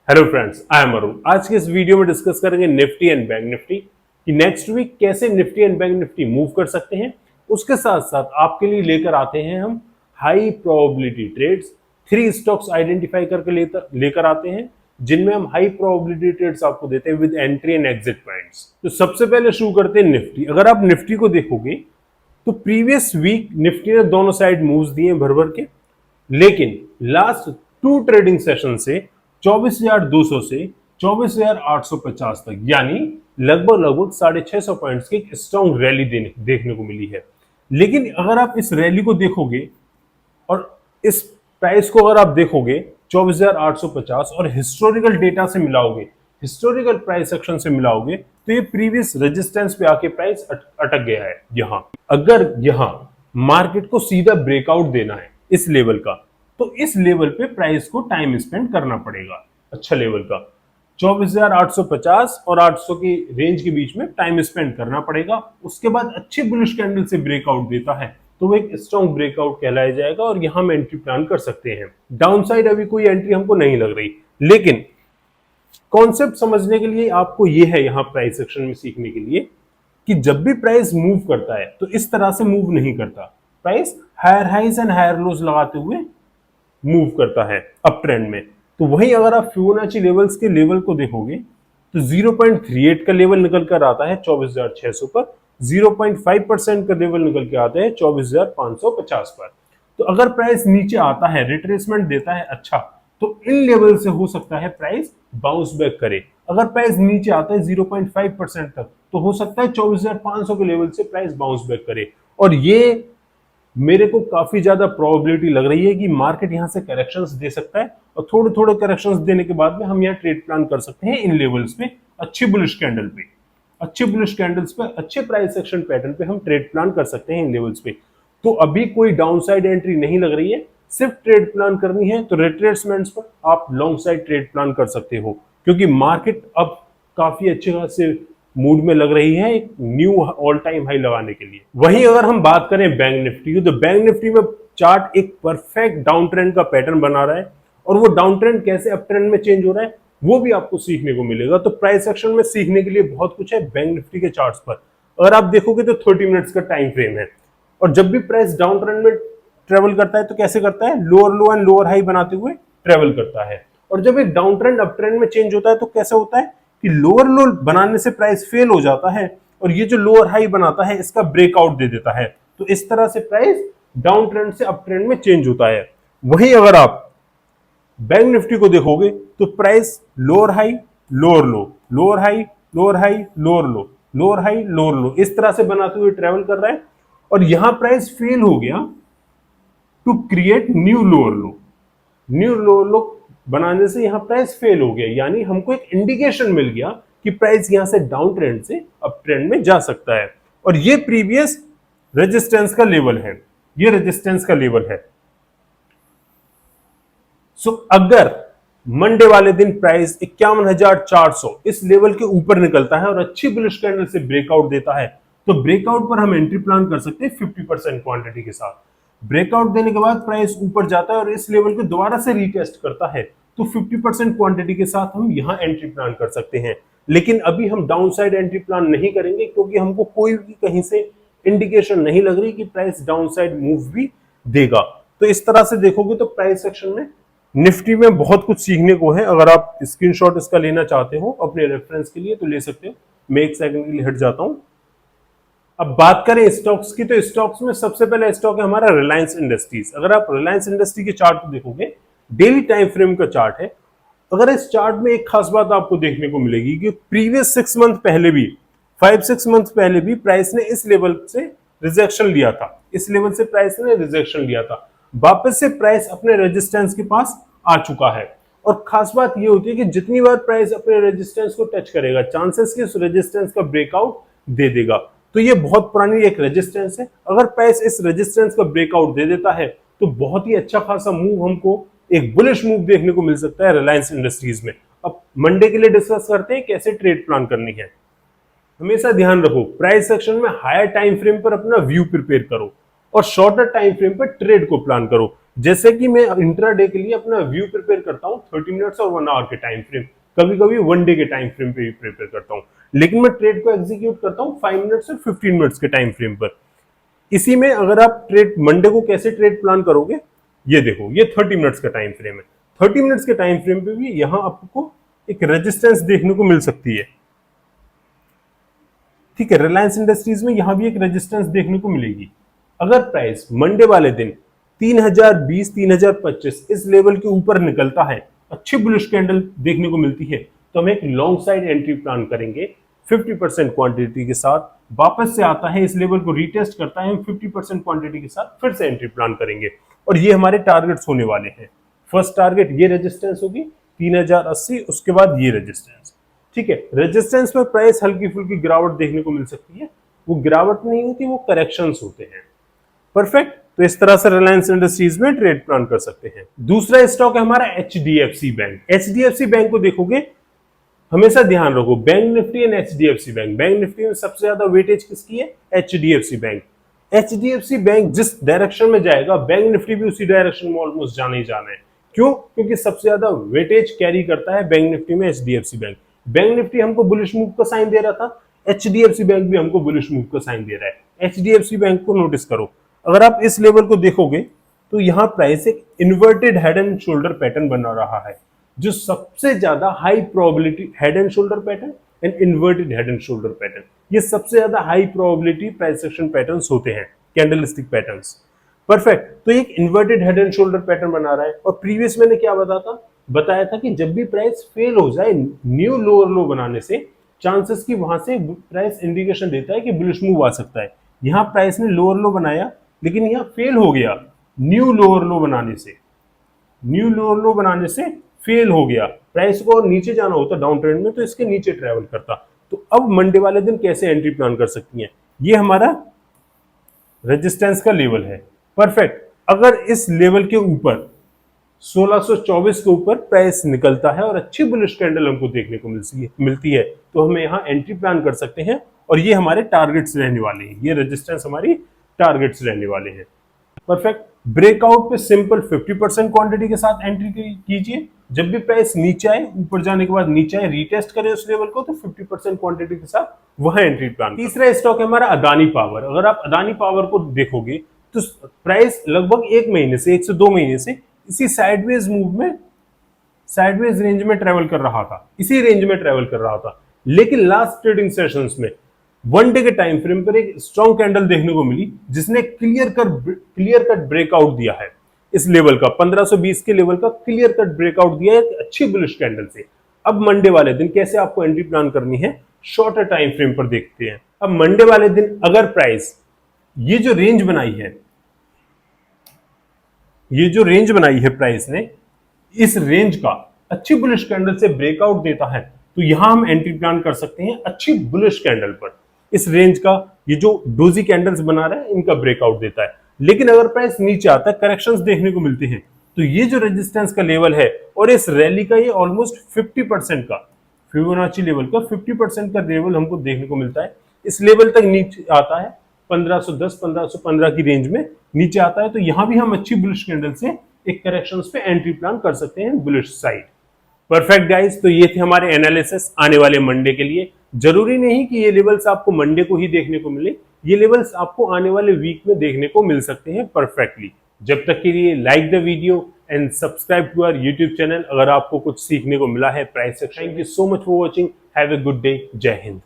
Hello friends, I am Arun. आज के इस वीडियो में डिस्कस करेंगे निफ्टी एंड बैंक निफ्टी कि नेक्स्ट वीक कैसे Nifty and bank Nifty move कर सकते हैं। उसके साथ साथ आपके लिए लेकर आते हैं हम high probability trades. 3 stocks identify करके लेकर आते हैं जिनमें हम हाई प्रोबेबिलिटी ट्रेड्स आपको देते हैं with entry and exit points. तो सबसे पहले शुरू करते हैं निफ्टी। अगर आप निफ्टी को देखोगे तो प्रीवियस वीक निफ्टी ने दोनों साइड मूव्स दिए भर भर के, लेकिन लास्ट 2 ट्रेडिंग सेशन से 24,200 से 24,850 तक यानी लगभग 650 पॉइंट्स की स्ट्रॉन्ग रैली देखने को मिली है। लेकिन अगर आप इस रैली को देखोगे और इस प्राइस को अगर आप देखोगे 24,850 और हिस्टोरिकल डेटा से मिलाओगे, हिस्टोरिकल प्राइस सेक्शन से मिलाओगे, तो ये प्रीवियस रेजिस्टेंस पे आके प्राइस अटक गया है। यहां अगर यहां मार्केट को सीधा ब्रेकआउट देना है इस लेवल का, तो इस लेवल पे प्राइस को टाइम स्पेंड करना पड़ेगा। अच्छा लेवल का 24,850 और 800 की रेंज के बीच में टाइम स्पेंड करना पड़ेगा। उसके बाद अच्छी बुलिश कैंडल से ब्रेकआउट देता है तो वो एक स्ट्रॉन्ग ब्रेकआउट कहलाया जाएगा और यहां हम एंट्री प्लान कर सकते हैं। डाउनसाइड अभी कोई एंट्री हमको नहीं लग रही, लेकिन कॉन्सेप्ट समझने के लिए आपको ये है यहां प्राइस सेक्शन में सीखने के लिए कि जब भी प्राइस मूव करता है तो इस तरह से मूव नहीं करता। Price higher highs and higher lows लगाते हुए मूव करता है अप ट्रेंड में। तो वहीं अगर आप फिबोनाची लेवल्स के लेवल को देखोगे तो 0.38 का लेवल निकल कर आता है 24,600 पर, 0.5% का लेवल निकल के आता है 24,550 पर। तो अगर प्राइस नीचे आता है, रिट्रेसमेंट देता है अच्छा, तो इन लेवल से हो सकता है प्राइस बाउंस बैक करे। अगर प्राइस नीचे आता है 0.5% तक तो हो सकता है 24,500 के लेवल से प्राइस बाउंस बैक करे। और ये मेरे को काफी ज्यादा प्रोबेबिलिटी लग रही है कि मार्केट यहां से करेक्शंस दे सकता है और थोड़े थोड़े करेक्शंस देने के बाद में हम यहां ट्रेड प्लान कर सकते हैं इन लेवल्स पे। अच्छी बुलिश कैंडल पे, अच्छे बुलिश कैंडल्स पे, अच्छे प्राइस सेक्शन पैटर्न पे हम ट्रेड प्लान कर सकते हैं इन लेवल्स पे। तो अभी कोई डाउनसाइड एंट्री नहीं लग रही है, सिर्फ ट्रेड प्लान करनी है तो रिट्रेसमेंट्स पर आप लॉन्ग साइड ट्रेड प्लान कर सकते हो, क्योंकि मार्केट अब काफी अच्छे खासे मूड में लग रही है एक न्यू ऑल टाइम हाई लगाने के लिए। वहीं अगर हम बात करें बैंक निफ्टी की, तो बैंक निफ्टी में चार्ट एक परफेक्ट डाउन ट्रेंड का पैटर्न बना रहा है और वो डाउन ट्रेंड कैसे अप ट्रेंड में चेंज हो रहा है वो भी आपको सीखने को मिलेगा। तो प्राइस सेक्शन में सीखने के लिए बहुत कुछ है बैंक निफ्टी के चार्ट्स पर। अगर आप देखोगे तो 30 मिनट्स का टाइम फ्रेम है और जब भी प्राइस डाउन ट्रेंड में ट्रेवल करता है तो कैसे करता है, lower low and lower high बनाते हुए ट्रेवल करता है। और जब एक डाउन ट्रेंड अप ट्रेंड में चेंज होता है तो कैसे होता है कि लोअर लो बनाने से प्राइस फेल हो जाता है और ये जो लोअर हाई बनाता है इसका ब्रेकआउट दे देता है। तो इस तरह से प्राइस डाउन ट्रेंड से अप ट्रेंड में चेंज होता है। वहीं अगर आप बैंक निफ्टी को देखोगे तो प्राइस लोअर हाई लोअर लो, lower high lower high lower लो, लोअर हाई लोअर लो, इस तरह से बनाते हुए ट्रेवल कर रहा है और यहां प्राइस फेल हो गया to create new lower low. New lower low बनाने से यहां प्राइस फेल हो गया, यानी हमको एक इंडिकेशन मिल गया कि प्राइस यहां से डाउन ट्रेंड से अप ट्रेंड में जा सकता है। और ये प्रीवियस रेजिस्टेंस का लेवल है, ये रेजिस्टेंस का लेवल है। सो अगर मंडे वाले दिन प्राइस 51,400 इस लेवल के ऊपर निकलता है और अच्छी बुलिश कैंडल से ब्रेकआउट देता है तो ब्रेकआउट पर हम एंट्री प्लान कर सकते हैं 50% क्वांटिटी के साथ। ब्रेकआउट देने के बाद प्राइस ऊपर जाता है और इस लेवल को दोबारा से रीटेस्ट करता है तो 50% क्वांटिटी के साथ हम यहां एंट्री प्लान कर सकते हैं। लेकिन अभी हम डाउनसाइड एंट्री प्लान नहीं करेंगे क्योंकि हमको कोई भी कहीं से इंडिकेशन नहीं लग रही कि प्राइस डाउनसाइड मूव भी देगा। तो इस तरह से देखोगे तो प्राइस सेक्शन में निफ्टी में बहुत कुछ सीखने को है। अगर आप स्क्रीनशॉट इसका लेना चाहते हो अपने रेफरेंस के लिए तो ले सकते हो। मैं एक सेकंड के लिए हट जाता हूं। अब बात करें स्टॉक्स की, तो स्टॉक्स में सबसे पहला स्टॉक है हमारा रिलायंस इंडस्ट्रीज। अगर आप रिलायंस इंडस्ट्री के चार्ट को देखोगे, डेली टाइम फ्रेम का चार्ट है, अगर इस चार्ट में एक खास बात आपको देखने को मिलेगी कि प्रीवियस 6 मंथ पहले भी, 5-6 मंथ पहले भी प्राइस ने इस लेवल से रिजेक्शन लिया था, इस लेवल से प्राइस ने रिजेक्शन लिया था। वापस से प्राइस अपने रेजिस्टेंस के पास आ चुका है और खास बात यह होती है कि जितनी बार प्राइस अपने रेजिस्टेंस को टच करेगा चांसेस कि उस रेजिस्टेंस का ब्रेकआउट दे देगा। तो ये बहुत पुरानी एक रेजिस्टेंस है। अगर प्राइस इस रेजिस्टेंस का ब्रेकआउट दे देता है तो बहुत ही अच्छा खासा मूव, हमको एक बुलिश मूव देखने को मिल सकता है रिलायंस इंडस्ट्रीज में। अब मंडे के लिए डिस्कस करते हैं कैसे ट्रेड प्लान करनी है। हमेशा ध्यान रखो प्राइस सेक्शन में हायर टाइम फ्रेम पर अपना व्यू प्रिपेयर करो और शॉर्टर टाइम फ्रेम पर ट्रेड को प्लान करो। जैसे कि मैं इंट्राडे के लिए अपना व्यू प्रिपेयर करता हूँ 30 मिनट्स और 1 आवर के टाइम फ्रेम, कभी कभी 1 डे के टाइम फ्रेम पे भी प्रिपेयर करता हूँ, लेकिन मैं ट्रेड को एग्जीक्यूट करता हूँ 5 मिनट्स और 15 मिनट्स के टाइम फ्रेम पर। इसी में अगर आप ट्रेड मंडे को कैसे ट्रेड प्लान करोगे, ये देखो, ये 30 मिनट्स का टाइम फ्रेम है। 30 मिनट्स के टाइम फ्रेम पे भी यहां आपको एक रेजिस्टेंस देखने को मिल सकती है। ठीक है, रिलायंस इंडस्ट्रीज में यहां भी एक रेजिस्टेंस देखने को मिलेगी। अगर प्राइस मंडे वाले दिन 3020 3025 इस लेवल के ऊपर निकलता है, अच्छी बुलिश कैंडल देखने को मिलती है, तो हम एक लॉन्ग साइड एंट्री प्लान करेंगे 50% क्वांटिटी के साथ। वापस से आता है इस लेवल को रीटेस्ट करता है, हम 50% क्वांटिटी के साथ फिर से एंट्री प्लान करेंगे, और ये हमारे टारगेट्स होने वाले हैं। फर्स्ट टारगेट ये रेजिस्टेंस होगी 3080, उसके बाद ये रेजिस्टेंस। ठीक है, रेजिस्टेंस में प्राइस हल्की फुल्की गिरावट देखने को मिल सकती है, वो गिरावट नहीं होती, वो करेक्शंस होते हैं। परफेक्ट, तो इस तरह से रिलायंस इंडस्ट्रीज में ट्रेड प्लान कर सकते हैं। दूसरा स्टॉक है हमारा एचडीएफसी बैंक। एचडीएफसी बैंक को देखोगे, हमेशा ध्यान रखो, bank Nifty and HDFC bank. Bank Nifty में सबसे ज्यादा वेटेज किसकी है? HDFC bank. एचडीएफसी बैंक जिस डायरेक्शन में जाएगा, बैंक निफ्टी भी उसी डायरेक्शन में ऑलमोस्ट जाना ही जाना है। क्यों? क्योंकि सबसे ज्यादा वेटेज कैरी करता है बैंक निफ्टी में एचडीएफसी बैंक। बैंक निफ्टी हमको बुलिश मूव का साइन दे रहा था, एचडीएफसी बैंक भी हमको बुलिश मूव का साइन दे रहा है। एचडीएफसी बैंक को नोटिस करो, अगर आप इस लेवल को देखोगे तो यहां प्राइस एक inverted head and shoulder pattern बना रहा है, जो सबसे ज्यादा high probability head and shoulder pattern and inverted head and shoulder pattern, ये सबसे ज्यादा high probability price action patterns होते हैं, कैंडलस्टिक पैटर्न्स। परफेक्ट, तो एक inverted head and shoulder pattern बना रहा है। और प्रीवियस मैंने क्या बताया था कि जब भी प्राइस फेल हो जाए न्यू लोअर लो बनाने से, चांसेस की वहां से प्राइस इंडिकेशन देता है कि बुलिश मूव आ सकता है। यहां प्राइस ने लोअर लो बनाया, लेकिन यहां फेल हो गया न्यू लोअर लो बनाने से। न्यू लोअर लो बनाने से फेल हो गया, प्राइस को नीचे जाना होता डाउन ट्रेंड में तो इसके नीचे ट्रेवल करता। तो अब मंडे वाले दिन कैसे एंट्री प्लान कर सकती हैं? ये हमारा रेजिस्टेंस का लेवल है। परफेक्ट, अगर इस लेवल के ऊपर 1624 के ऊपर प्राइस निकलता है और अच्छी बुलिश कैंडल हमको देखने को मिलती है, तो हमें यहां एंट्री प्लान कर सकते हैं, और ये हमारे टारगेट्स रहने वाले हैं। ये रेजिस्टेंस हमारी टारगेट्स रहने वाले हैं। परफेक्ट, ब्रेकआउट पे सिंपल 50% क्वांटिटी के साथ एंट्री कीजिए। जब भी प्राइस नीचे आए, ऊपर जाने के बाद नीचे आए, रीटेस्ट करें उस लेवल को, तो 50% क्वांटिटी के साथ वहां एंट्री प्लान। तीसरा स्टॉक है हमारा अदानी पावर। अगर आप अदानी पावर को देखोगे तो प्राइस लगभग 1 महीने से 1 से 2 महीने से इसी साइडवेज मूव में, साइडवेज रेंज में ट्रेवल कर रहा था, इसी रेंज में ट्रेवल कर रहा था। लेकिन लास्ट ट्रेडिंग सेशंस में 1 डे के टाइम फ्रेम पर एक स्ट्रॉन्ग कैंडल देखने को मिली, जिसने क्लियर कट ब्रेकआउट दिया है। इस लेवल का 1520 के लेवल का क्लियर कट ब्रेकआउट दिया है एक अच्छी बुलिश कैंडल से। अब मंडे वाले दिन कैसे आपको एंट्री प्लान करनी है, शॉर्टर टाइम फ्रेम पर देखते हैं। अब मंडे वाले दिन अगर प्राइस ये जो रेंज बनाई है, ये जो रेंज बनाई है प्राइस ने, इस रेंज का अच्छी बुलिश कैंडल से ब्रेकआउट देता है, तो यहां हम एंट्री प्लान कर सकते हैं अच्छी बुलिश कैंडल पर। इस रेंज का ये जो डोजी कैंडल्स बना रहा है, इनका ब्रेकआउट देता है। लेकिन अगर प्राइस नीचे आता है, करेक्शंस देखने को मिलते हैं, तो ये जो रेजिस्टेंस का लेवल है और इस रैली का ये ऑलमोस्ट 50% का फिबोनाची लेवल का 50% का लेवल हमको देखने को मिलता है। इस लेवल तक नीचे आता है 1510 1515 की रेंज में नीचे आता है, तो यहां भी हम अच्छी बुलिश कैंडल से एक करेक्शंस पे एंट्री प्लान कर सकते हैं बुलिश साइड। परफेक्ट गाइस, तो ये थे हमारे एनालिसिस आने वाले मंडे के लिए। जरूरी नहीं कि ये लेवल्स आपको मंडे को ही देखने को मिले, ये लेवल्स आपको आने वाले वीक में देखने को मिल सकते हैं परफेक्टली। जब तक के लिए like the video and subscribe to our YouTube channel, अगर आपको कुछ सीखने को मिला है प्राइस से। Thank you so much for watching, have a good day, जय हिंद।